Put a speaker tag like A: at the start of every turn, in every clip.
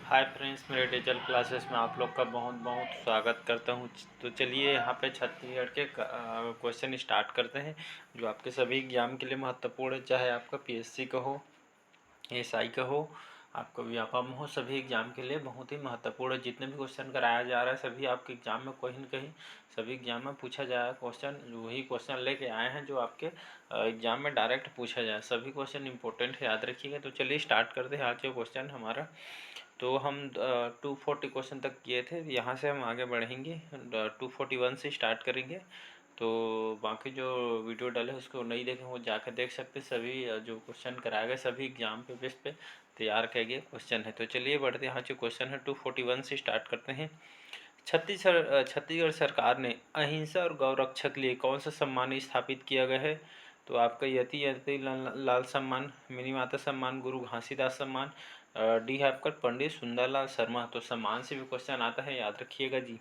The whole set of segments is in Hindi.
A: हाय फ्रेंड्स, मेरे डिजिटल क्लासेस में आप लोग का बहुत बहुत स्वागत करता हूँ। तो चलिए यहाँ पे छत्तीसगढ़ के क्वेश्चन स्टार्ट करते हैं जो आपके सभी एग्जाम के लिए महत्वपूर्ण है। चाहे आपका पीएससी का हो, एसआई का हो, आपका व्यापम हो, सभी एग्जाम के लिए बहुत ही महत्वपूर्ण है। जितने भी क्वेश्चन कराया जा रहा है सभी आपके एग्जाम में कहीं न कहीं सभी एग्जाम में पूछा जाए क्वेश्चन। वही क्वेश्चन लेके आए हैं जो आपके एग्जाम में डायरेक्ट पूछा जाए। सभी क्वेश्चन इंपॉर्टेंट है, याद रखिएगा। तो चलिए स्टार्ट करते हैं आज का क्वेश्चन हमारा। तो हम 240 क्वेश्चन तक किए थे, यहाँ से हम आगे बढ़ेंगे 241 से स्टार्ट करेंगे। तो बाकी जो वीडियो डाले उसको नहीं देखें वो जाकर देख सकते। सभी जो क्वेश्चन कराए गए सभी एग्जाम पे बेस पे तैयार किए गए क्वेश्चन है। तो चलिए बढ़ते हैं, यहाँ जो क्वेश्चन है 241 से स्टार्ट करते हैं। छत्तीसगढ़ सरकार ने अहिंसा और गौरक्षा के लिए कौन सा सम्मान स्थापित किया गया है? तो आपका यति लाल सम्मान, मिनी माता सम्मान, गुरु घासीदास सम्मान, डी है आपका पंडित सुंदरलाल शर्मा। तो सम्मान से भी क्वेश्चन आता है, याद रखिएगा जी।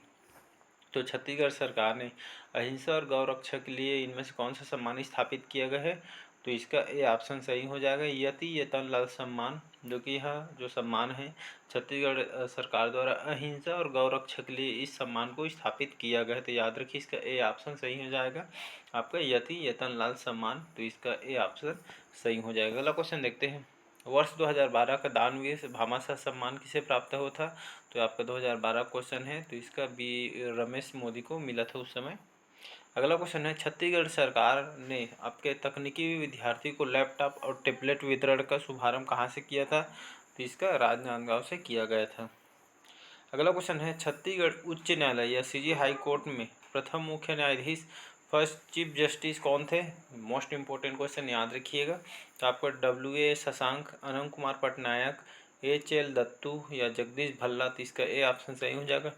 A: तो छत्तीसगढ़ सरकार ने अहिंसा और गौरक्षा के लिए इनमें से कौन सा सम्मान स्थापित किया गया है? तो इसका ए ऑप्शन सही हो जाएगा, यतन लाल सम्मान, जो कि यह जो सम्मान है छत्तीसगढ़ सरकार द्वारा अहिंसा और गौरक्षा के लिए इस सम्मान को स्थापित किया गया है। तो याद रखिए इसका ए ऑप्शन सही हो जाएगा आपका यतन लाल सम्मान। तो इसका ए ऑप्शन सही हो जाएगा। अगला क्वेश्चन देखते हैं। वर्ष 2012 का दानवीर भामाशाह सम्मान किसे प्राप्त हुआ था? तो आपका 2012 क्वेश्चन है, तो इसका बी रमेश मोदी को मिला था उस समय। अगला क्वेश्चन है, छत्तीसगढ़ सरकार ने आपके तकनीकी विद्यार्थी को लैपटॉप और टैबलेट वितरण का शुभारंभ कहाँ से किया था? तो इसका राजनांदगांव से किया गया था। अगला क्वेश्चन है, छत्तीसगढ़ उच्च न्यायालय या सीजे हाई कोर्ट में प्रथम मुख्य न्यायाधीश फर्स्ट चीफ जस्टिस कौन थे? मोस्ट इंपॉर्टेंट क्वेश्चन, याद रखिएगा। तो आपका WA शशांक, अनंत कुमार पटनायक, HL दत्तू या जगदीश भल्ला। तो इसका ए ऑप्शन सही हो जाएगा,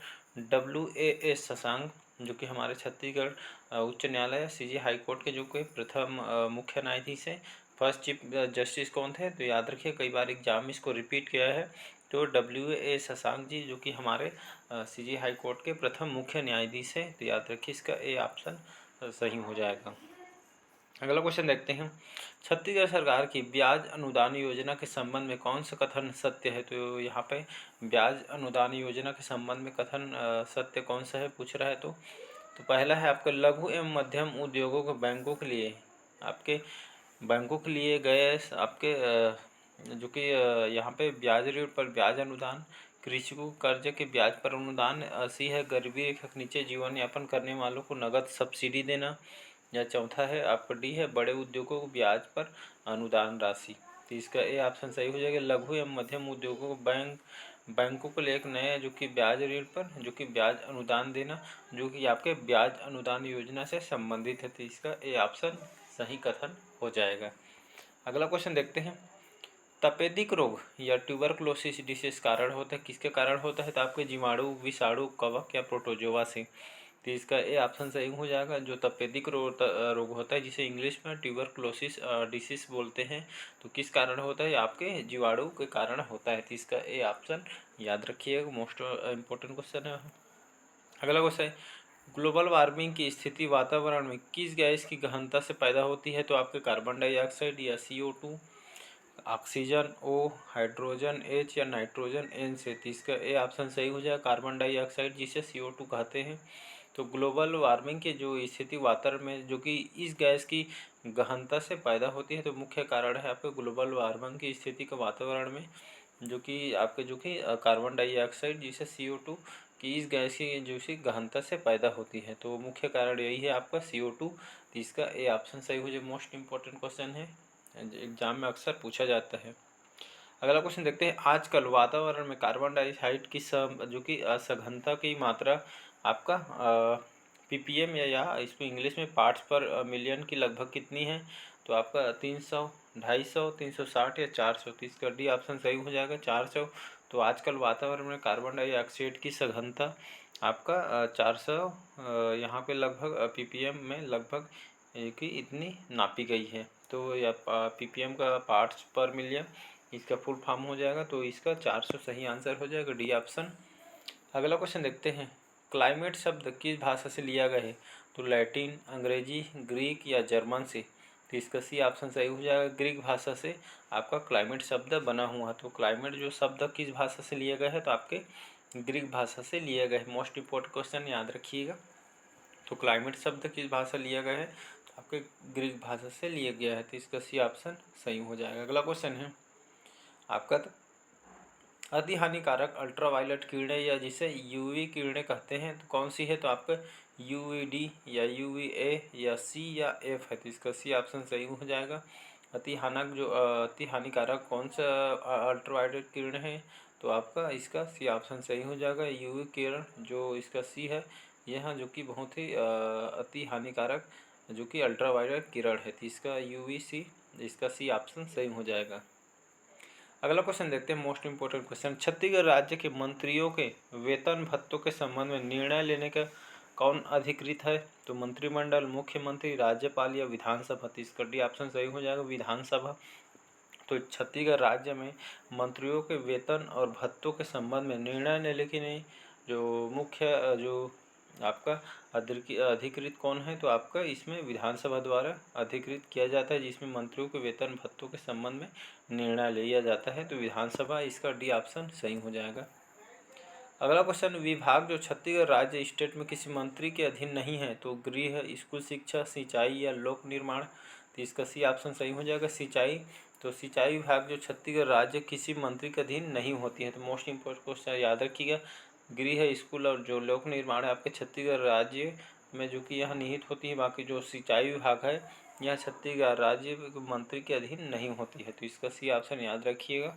A: WAS शशांक, जो कि हमारे छत्तीसगढ़ उच्च न्यायालय सीजे हाई कोर्ट के जो कोई प्रथम मुख्य न्यायाधीश है। फर्स्ट चीफ जस्टिस कौन थे? तो याद रखिए, कई बार एग्जाम में इसको रिपीट किया है। तो WA शशांक जी, जो कि हमारे सीजे हाई कोर्ट के प्रथम मुख्य न्यायाधीश है। तो याद रखिए इसका ए ऑप्शन सही हो जाएगा। अगला क्वेश्चन देखते हैं, छत्तीसगढ़ सरकार की ब्याज अनुदान योजना के संबंध में कौन सा कथन सत्य है? तो यहाँ पे ब्याज अनुदान योजना के संबंध में कथन सत्य कौन सा है पूछ रहा है। तो पहला है आपका, लघु एवं मध्यम उद्योगों को बैंकों के लिए गए आपके जो कि यहाँ पे ब्याज ऋण पर ब्याज अनुदान, कृषि को कर्ज के ब्याज पर अनुदान, 80 है गरीबी रेखा के नीचे जीवन यापन करने वालों को नगद सब्सिडी देना, या चौथा है आपका डी है बड़े उद्योगों को ब्याज पर अनुदान राशि। तो इसका ए ऑप्शन सही हो जाएगा, लघु एवं मध्यम उद्योगों को बैंकों को लिए एक नया जो कि ब्याज ऋण पर जो कि ब्याज अनुदान देना, जो कि आपके ब्याज अनुदान योजना से संबंधित है। तो इसका ए ऑप्शन सही कथन हो जाएगा। अगला क्वेश्चन देखते हैं, तपेदिक रोग या ट्यूबरक्लोसिस डिसीज कारण होता है, किसके कारण होता है? तो आपके जीवाणु, विषाणु, कवक या प्रोटोजोआ से। तो इसका ए ऑप्शन सही हो जाएगा, जो तपेदिक रोग होता है जिसे इंग्लिश में ट्यूबरक्लोसिस डिसीज बोलते हैं। तो किस कारण होता है? आपके जीवाणु के कारण होता है। तो इसका ए ऑप्शन याद रखिएगा, मोस्ट इम्पोर्टेंट क्वेश्चन है। अगला क्वेश्चन है, ग्लोबल वार्मिंग की स्थिति वातावरण में किस गैस की गहनता से पैदा होती है? तो आपके कार्बन डाइऑक्साइड या CO2, oxygen O, hydrogen H या नाइट्रोजन N से। तो इसका ए ऑप्शन सही हो जाएगा, कार्बन डाइऑक्साइड जिसे CO2 कहते हैं। तो ग्लोबल वार्मिंग की जो स्थिति वातावरण में जो कि इस गैस की गहनता से पैदा होती है, तो मुख्य कारण है आपके ग्लोबल वार्मिंग की स्थिति का वातावरण में जो कि आपके जो कि कार्बन डाइऑक्साइड जिसे CO2 की इस गैस की जो सी गहनता से पैदा होती है। तो मुख्य कारण यही है आपका CO2। तो इसका ए ऑप्शन सही हो जाए, मोस्ट इंपॉर्टेंट क्वेश्चन है, एग्जाम में अक्सर पूछा जाता है। अगला क्वेश्चन देखते हैं, आजकल वातावरण में कार्बन डाइऑक्साइड की जो कि सघनता की मात्रा आपका ppm या इसको इंग्लिश में पार्ट्स पर मिलियन की लगभग कितनी है? तो आपका 300, 250, 360 या 400। तो इसका डी ऑप्शन सही हो जाएगा, 400। तो आजकल वातावरण में कार्बन डाइऑक्साइड की सघनता आपका 400 यहाँ पे लगभग ppm में लगभग कि इतनी नापी गई है। तो या ppm का पार्ट्स पर मिलियन इसका फुल फॉर्म हो जाएगा। तो इसका 400 सही आंसर हो जाएगा, डी ऑप्शन। अगला क्वेश्चन देखते हैं, क्लाइमेट शब्द किस भाषा से लिया गया है? तो लैटिन, अंग्रेजी, ग्रीक या जर्मन से। तो इसका सी ऑप्शन सही हो जाएगा। ग्रीक भाषा से आपका क्लाइमेट शब्द बना हुआ, तो क्लाइमेट जो शब्द किस भाषा से लिए गए हैं, तो आपके ग्रीक भाषा से लिए गए। मोस्ट इंपॉर्टेंट क्वेश्चन याद रखिएगा। तो क्लाइमेट शब्द किस भाषा लिया गया है, तो आपके ग्रीक भाषा से लिया गया है, तो इसका सी ऑप्शन सही हो जाएगा। अगला क्वेश्चन है आपका अति हानिकारक अल्ट्रावायलेट किरणें या जिसे यूवी किरणें कहते हैं तो कौन सी है, तो आपका यूवीडी या यूवीए या सी या एफ है, तो इसका सी ऑप्शन सही हो जाएगा। अति हानिकारक कौन सा अल्ट्रावायलेट किरण है, तो आपका इसका सी ऑप्शन सही हो जाएगा। यूवी किरण जो इसका सी है यह जो कि बहुत ही अति हानिकारक जो कि अल्ट्रावायलेट किरण है, तो इसका यूवी सी, इसका सी ऑप्शन सही हो जाएगा। अगला क्वेश्चन देखते हैं, मोस्ट इंपोर्टेंट क्वेश्चन। छत्तीसगढ़ राज्य के मंत्रियों के वेतन भत्तों के संबंध में निर्णय लेने का कौन अधिकृत है, तो मंत्रिमंडल, मुख्यमंत्री, राज्यपाल या विधानसभा, तो इसका डी ऑप्शन सही हो जाएगा, विधानसभा। तो छत्तीसगढ़ राज्य में मंत्रियों के वेतन और भत्तों के संबंध में निर्णय लेने के लिए जो मुख्य जो आपका अधिकृत कौन है, तो आपका इसमें विधानसभा द्वारा अधिकृत किया जाता है, जिसमें मंत्रियों के वेतन भत्तों के संबंध में निर्णय लिया जाता है, तो विधानसभा, इसका डी ऑप्शन सही हो जाएगा। अगला क्वेश्चन, विभाग जो छत्तीसगढ़ राज्य स्टेट में किसी मंत्री के अधीन नहीं है, तो गृह, स्कूल शिक्षा, सिंचाई या लोक निर्माण, तो इसका सी ऑप्शन सही हो जाएगा, सिंचाई। तो सिंचाई विभाग जो छत्तीसगढ़ राज्य किसी मंत्री के अधीन नहीं होती है, तो मोस्ट इंपोर्टेंट क्वेश्चन याद रखिएगा। गृह, स्कूल और जो लोक निर्माण है आपके छत्तीसगढ़ राज्य में जो कि यहाँ निहित होती है, बाकी जो सिंचाई विभाग है यह छत्तीसगढ़ राज्य मंत्री के अधीन नहीं होती है, तो इसका सी ऑप्शन याद रखिएगा।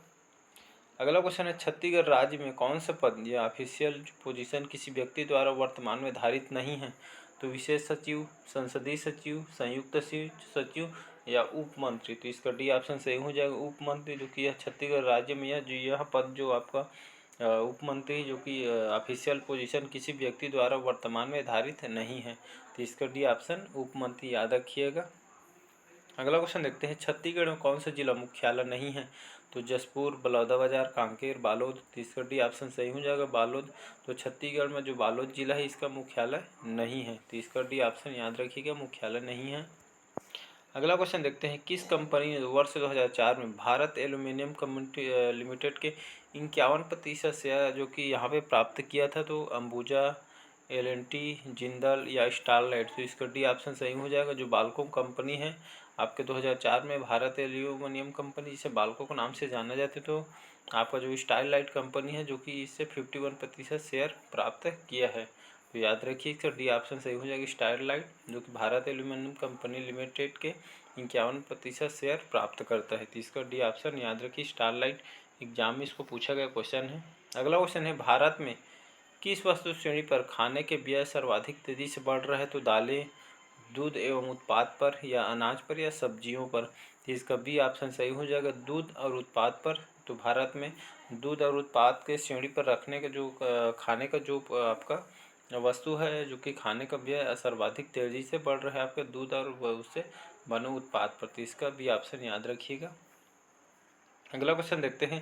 A: अगला क्वेश्चन है, छत्तीसगढ़ राज्य में कौन सा पद या ऑफिशियल पोजीशन किसी व्यक्ति द्वारा वर्तमान में धारित नहीं है, तो विशेष सचिव, संसदीय सचिव, संयुक्त सचिव या उप मंत्री, तो इसका डी ऑप्शन सही हो जाएगा, उप मंत्री, जो कि यह छत्तीसगढ़ राज्य में यह पद जो आपका उप मंत्री जो कि ऑफिशियल पोजीशन किसी व्यक्ति द्वारा वर्तमान में धारित नहीं है, तो इसका डी ऑप्शन उप मंत्री याद रखिएगा। अगला क्वेश्चन देखते हैं, छत्तीसगढ़ में कौन सा जिला मुख्यालय नहीं है, तो जशपुर, बलौदाबाजार, कांकेर, बालोद, तो इसका डी ऑप्शन सही हो जाएगा, बालोद। तो छत्तीसगढ़ में जो बालोद जिला है इसका मुख्यालय नहीं है, तो इसका डी ऑप्शन याद रखिएगा, मुख्यालय नहीं है। अगला क्वेश्चन देखते हैं, किस कंपनी ने वर्ष 2004 में भारत एल्यूमिनियम कंपनी लिमिटेड के 51% शेयर जो कि यहाँ पे प्राप्त किया था, तो अंबुजा, एल&टी, जिंदल या स्टरलाइट, तो इसका डी ऑप्शन सही हो जाएगा। जो बाल्को कंपनी है आपके 2004 में भारत एल्यूमिनियम कंपनी, जिसे बाल्को के नाम से जाना जाते, तो आपका जो स्टरलाइट कंपनी है जो कि इससे 51% शेयर प्राप्त किया है, तो याद रखिए इसका डी ऑप्शन सही हो जाएगी, स्टरलाइट, जो कि भारत एल्यूमिनियम कंपनी लिमिटेड के 51% शेयर प्राप्त करता है, तो इसका डी ऑप्शन याद रखिए, स्टरलाइट। एग्जाम में इसको पूछा गया क्वेश्चन है। अगला क्वेश्चन है, भारत में किस वस्तु श्रेणी पर खाने के व्यय सर्वाधिक तेजी से बढ़ रहा है, तो दालें, दूध एवं उत्पाद पर या अनाज पर या सब्जियों पर, तो इसका बी ऑप्शन सही हो जाएगा, दूध और उत्पाद पर। तो भारत में दूध और उत्पाद के श्रेणी पर रखने का जो खाने का जो आपका वस्तु है जो कि खाने का व्यय सर्वाधिक तेजी से बढ़ रहा है आपके दूध और उससे बने उत्पाद पर, तो इसका भी ऑप्शन याद रखिएगा। अगला क्वेश्चन देखते हैं,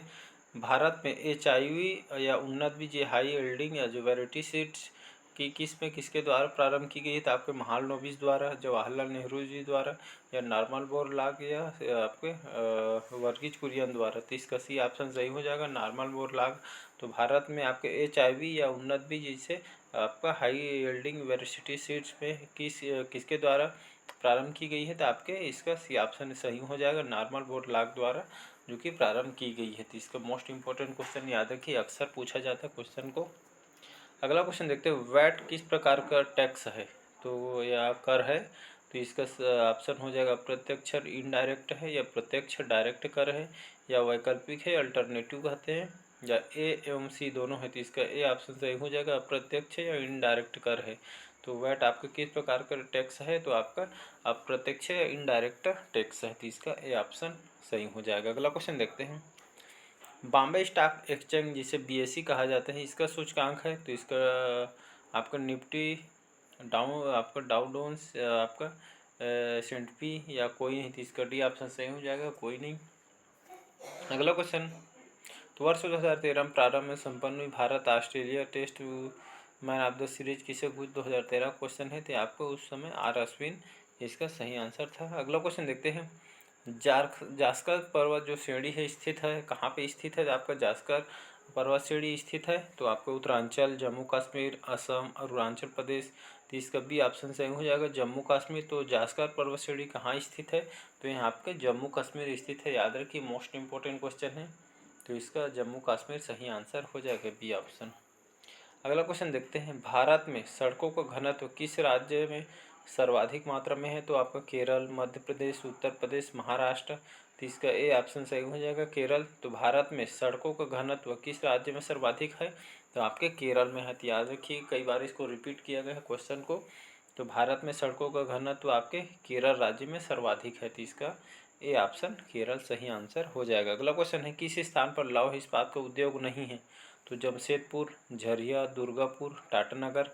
A: भारत में HIV या उन्नत बीज हाई यील्डिंग या जो वैरायटी सीड्स की किसके द्वारा प्रारंभ की गई है, तो आपके महालनोबिस द्वारा, जवाहरलाल नेहरू जी द्वारा या नॉर्मन बोरलॉग या आपके वर्गीज कुरियन द्वारा, तो इसका सी ऑप्शन सही हो जाएगा, नॉर्मन बोरलॉग। तो भारत में आपके HIV या उन्नत बीज जिसे आपका हाई यील्डिंग वैरायटी सीड्स में किसके द्वारा प्रारंभ की गई है, तो आपके इसका सी ऑप्शन सही हो जाएगा, नॉर्मन बोरलॉग द्वारा जो कि प्रारंभ की गई है, तो इसका मोस्ट इंपॉर्टेंट क्वेश्चन याद रखिए, अक्सर पूछा जाता है क्वेश्चन को। अगला क्वेश्चन देखते हैं, वैट किस प्रकार का टैक्स है, तो या कर है, तो इसका ऑप्शन हो जाएगा प्रत्यक्ष इनडायरेक्ट है या प्रत्यक्ष डायरेक्ट कर है या वैकल्पिक है, अल्टरनेटिव कहते हैं, या ए एवं सी दोनों है, तो इसका ए ऑप्शन सही हो जाएगा, अप्रत्यक्ष या इनडायरेक्ट कर है। तो वैट आपका किस प्रकार का टैक्स है, तो आपका अप्रत्यक्ष या इनडायरेक्ट टैक्स है, तो इसका ए ऑप्शन सही हो जाएगा। अगला क्वेश्चन देखते हैं, बॉम्बे स्टॉक एक्सचेंज जिसे BSE कहा जाता है इसका सूचकांक है, तो इसका आपका निफ्टी, डाउ जोन्स, आपका S&P या कोई नहीं, तो इसका डी ऑप्शन सही हो जाएगा, कोई नहीं। अगला क्वेश्चन, तो वर्ष 2013 में प्रारंभ में संपन्न हुई भारत Australia test man of the series किसे हुई 2013 क्वेश्चन है, तो आपको उस समय R अश्विन इसका सही आंसर था। अगला क्वेश्चन देखते हैं, जास्कर पर्वत जो श्रेणी है स्थित है, कहाँ पे स्थित है आपका जास्कर पर्वत श्रेणी स्थित है? तो आपको उत्तरांचल, जम्मू कश्मीर, असम, अरुणाचल प्रदेश। तो इसका बी ऑप्शन सही हो जाएगा, जम्मू कश्मीर। तो जास्कर पर्वत श्रेणी कहाँ स्थित है? तो यहाँ आपके जम्मू कश्मीर स्थित है। याद रखिए, मोस्ट इंपॉर्टेंट क्वेश्चन है। तो इसका जम्मू कश्मीर सही आंसर हो जाएगा, बी ऑप्शन। अगला क्वेश्चन देखते हैं, भारत में सड़कों का घनत्व किस राज्य में सर्वाधिक मात्रा में है? तो आपका केरल, मध्य प्रदेश, उत्तर प्रदेश, महाराष्ट्र। तो इसका ए ऑप्शन सही हो जाएगा, केरल। तो भारत में सड़कों का घनत्व किस राज्य में सर्वाधिक है? तो आपके केरल में है। तो याद रखिए, कई बार इसको रिपीट किया गया है क्वेश्चन को। तो भारत में सड़कों का घनत्व आपके केरल राज्य में सर्वाधिक है। तो इसका ए ऑप्शन केरल सही आंसर हो जाएगा। अगला क्वेश्चन है, किस स्थान पर लौह इस्पात का उद्योग नहीं है? तो जमशेदपुर, झरिया, दुर्गापुर, टाटानगर।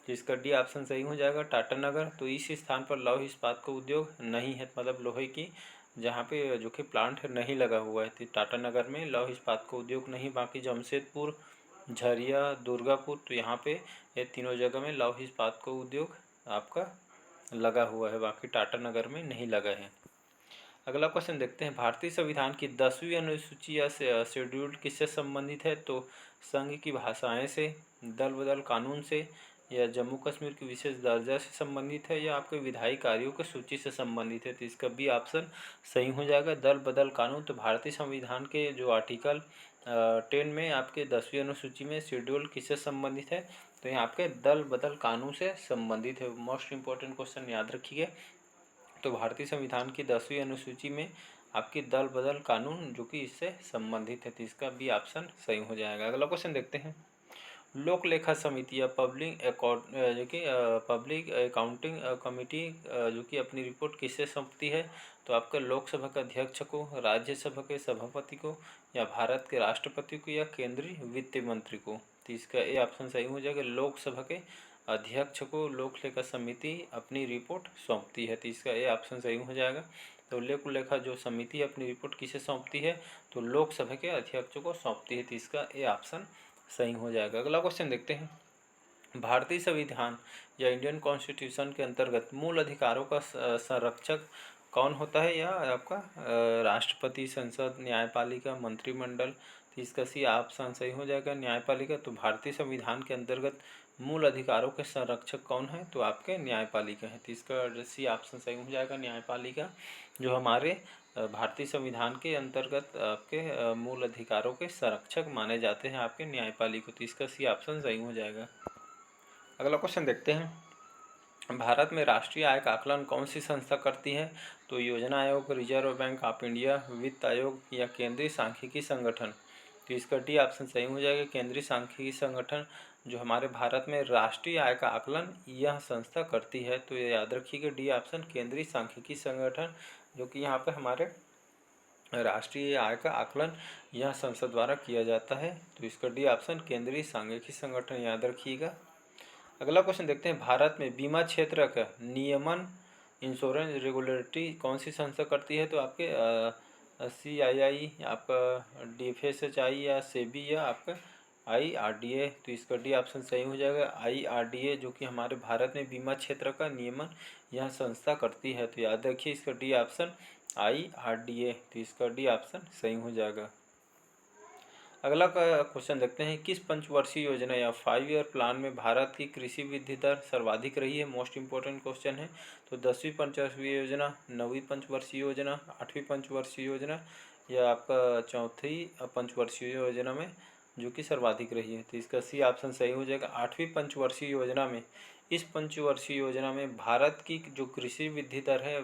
A: तो इसका डी ऑप्शन सही हो जाएगा, टाटानगर। तो इस स्थान पर लौह इस्पात का उद्योग नहीं है, मतलब लोहे की जहाँ पे जो कि प्लांट नहीं लगा हुआ है। तो टाटानगर में लौह इस्पात का उद्योग नहीं। बाकी जमशेदपुर, झरिया, दुर्गापुर, तो यहाँ पे ये तीनों जगह में लौह इस्पात का उद्योग आपका लगा हुआ है, बाकी टाटानगर में नहीं लगा है। अगला क्वेश्चन देखते हैं, भारतीय संविधान की 10वीं अनुसूची या शेड्यूल किससे संबंधित है? तो संघ की भाषाएं से, दल बदल कानून से, या जम्मू कश्मीर की विशेष दर्जा से संबंधित है, या आपके विधायी कार्यों की सूची से संबंधित है? तो इसका बी ऑप्शन सही हो जाएगा, दल बदल कानून। तो भारतीय संविधान के जो आर्टिकल 10 में आपके 10वीं अनुसूची में शेड्यूल किससे संबंधित है? तो यहाँ आपके दल बदल कानून से संबंधित है। मोस्ट इंपॉर्टेंट क्वेश्चन याद रखिए। तो भारतीय संविधान की 10वीं अनुसूची में आपकी दल बदल कानून जो कि इससे संबंधित है। तो इसका बी ऑप्शन सही हो जाएगा। अगला क्वेश्चन देखते हैं, लोक लेखा समिति या पब्लिक अकाउंटिंग कमेटी जो कि अपनी रिपोर्ट किससे सौंपती है? तो आपका लोकसभा के अध्यक्ष को, राज्यसभा के सभापति को, या भारत के राष्ट्रपति को, या केंद्रीय वित्त मंत्री को? तो इसका ए ऑप्शन सही हो जाएगा, लोकसभा के अध्यक्ष को लोक लेखा समिति अपनी रिपोर्ट सौंपती है। तो इसका ए ऑप्शन सही हो जाएगा। तो लोक लेखा जो समिति अपनी रिपोर्ट किसे सौंपती है? तो लोकसभा के अध्यक्ष को सौंपती है। तो इसका ए ऑप्शन सही हो जाएगा। अगला क्वेश्चन देखते हैं, भारतीय संविधान या इंडियन कॉन्स्टिट्यूशन के अंतर्गत मूल अधिकारों का संरक्षक कौन होता है? या आपका राष्ट्रपति, संसद, न्यायपालिका, मंत्रिमंडल? तो इसका सी ऑप्शन सही हो जाएगा, न्यायपालिका। तो भारतीय संविधान के अंतर्गत मूल अधिकारों के संरक्षक कौन है? तो आपके न्यायपालिका है। तो इसका सी ऑप्शन सही हो जाएगा, न्यायपालिका। जो हमारे भारतीय संविधान के अंतर्गत आपके मूल अधिकारों के संरक्षक माने जाते हैं आपके न्यायपालिका। तो इसका सी ऑप्शन सही हो जाएगा। अगला क्वेश्चन देखते हैं, भारत में राष्ट्रीय आय का आकलन कौन सी संस्था करती है? तो योजना आयोग, रिजर्व बैंक ऑफ इंडिया, वित्त आयोग, या केंद्रीय सांख्यिकी संगठन? तो इसका डी ऑप्शन सही हो जाएगा, केंद्रीय सांख्यिकी संगठन। जो हमारे भारत में राष्ट्रीय आय का आकलन यह संस्था करती है। तो ये याद रखिएगा, डी ऑप्शन केंद्रीय सांख्यिकी संगठन, जो कि यहाँ पे हमारे राष्ट्रीय आय का आकलन यह संस्था द्वारा किया जाता है। तो इसका डी ऑप्शन केंद्रीय सांख्यिकी संगठन याद रखिएगा। अगला क्वेश्चन देखते हैं, भारत में बीमा क्षेत्र का नियमन, इंश्योरेंस रेगुलेटरी कौन सी संस्था करती है? तो आपके CII, आपका DFSHI, या सेबी, या आपका IRDA? तो इसका डी ऑप्शन सही हो जाएगा, IRDA, जो कि हमारे भारत में बीमा क्षेत्र का नियमन यह संस्था करती है। तो याद रखिए, इसका डी ऑप्शन IRDA। तो इसका डी ऑप्शन सही हो जाएगा। अगला क्वेश्चन देखते हैं, किस पंचवर्षीय योजना या 5 ईयर प्लान में भारत की कृषि वृद्धि दर सर्वाधिक रही है? मोस्ट इंपॉर्टेंट क्वेश्चन है। तो 10वीं पंचवर्षीय योजना, 9वीं पंचवर्षीय योजना, 8वीं पंचवर्षीय योजना, या आपका 4थी पंचवर्षीय योजना में जो कि सर्वाधिक रही है? तो इसका सी ऑप्शन सही हो जाएगा, 8वीं पंचवर्षीय योजना में। इस पंचवर्षीय योजना में भारत की जो कृषि वृद्धि दर है,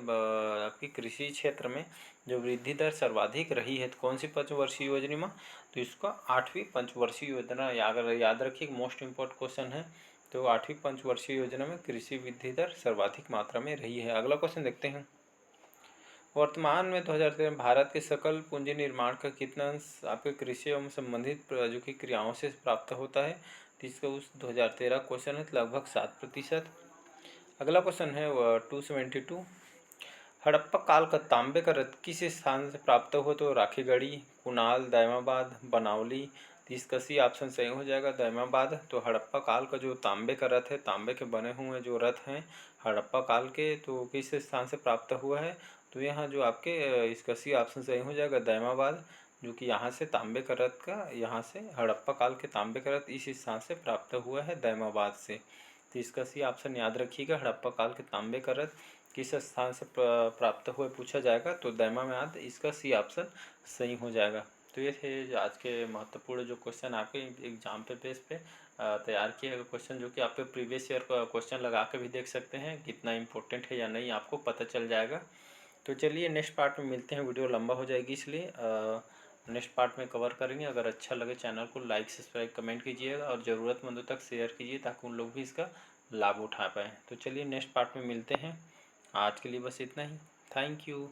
A: आपकी कृषि क्षेत्र में जो वृद्धि दर सर्वाधिक रही है, तो कौन सी पंचवर्षीय योजना में? तो इसका 8वीं पंचवर्षीय योजना याद रखिए, मोस्ट इम्पोर्टेंट क्वेश्चन है। तो 8वीं पंचवर्षीय योजना में कृषि वृद्धि दर सर्वाधिक मात्रा में रही है। अगला क्वेश्चन देखते हैं, वर्तमान में 2013 भारत के सकल पूंजी निर्माण का कितना अंश आपके कृषि एवं संबंधित जो कि क्रियाओं से प्राप्त होता है? तो इसका उस 2013 क्वेश्चन है, लगभग 7%। अगला क्वेश्चन है 272, हड़प्पा काल का तांबे का रथ किस स्थान से प्राप्त हो? तो राखीगढ़ी, कुणाल, दायमाबाद, बनावली? तो इसका सी ऑप्शन सही हो जाएगा दैमाबाद। तो हड़प्पा काल का जो तांबे का रथ है, तांबे के बने हुए जो रथ हैं हड़प्पा काल के, तो किस स्थान से प्राप्त हुआ है? तो यहाँ जो आपके इसका सी ऑप्शन सही हो जाएगा दैमाबाद, जो कि यहाँ से तांबे का रथ का, यहाँ से हड़प्पा काल के तांबे का रथ इस स्थान से प्राप्त हुआ है दैमाबाद से। तो इसका सी ऑप्शन याद रखिएगा, हड़प्पा काल के तांबे का रथ किस स्थान से प्राप्त हुए पूछा जाएगा तो दैमाबाद, इसका सी ऑप्शन सही हो जाएगा। तो ये थे जो आज के महत्वपूर्ण जो क्वेश्चन आपके एग्जाम पे बेस पे तैयार किए गए क्वेश्चन, जो कि आपके प्रीवियस ईयर का क्वेश्चन लगा के भी देख सकते हैं कितना इंपॉर्टेंट है या नहीं, आपको पता चल जाएगा। तो चलिए नेक्स्ट पार्ट में मिलते हैं, वीडियो लंबा हो जाएगी इसलिए नेक्स्ट पार्ट में कवर करेंगे। अगर अच्छा लगे चैनल को लाइक सब्सक्राइब कमेंट कीजिएगा और ज़रूरतमंदों तक शेयर कीजिए ताकि उन लोग भी इसका लाभ उठा पाएँ। तो चलिए नेक्स्ट पार्ट में मिलते हैं, आज के लिए बस इतना ही। Thank you.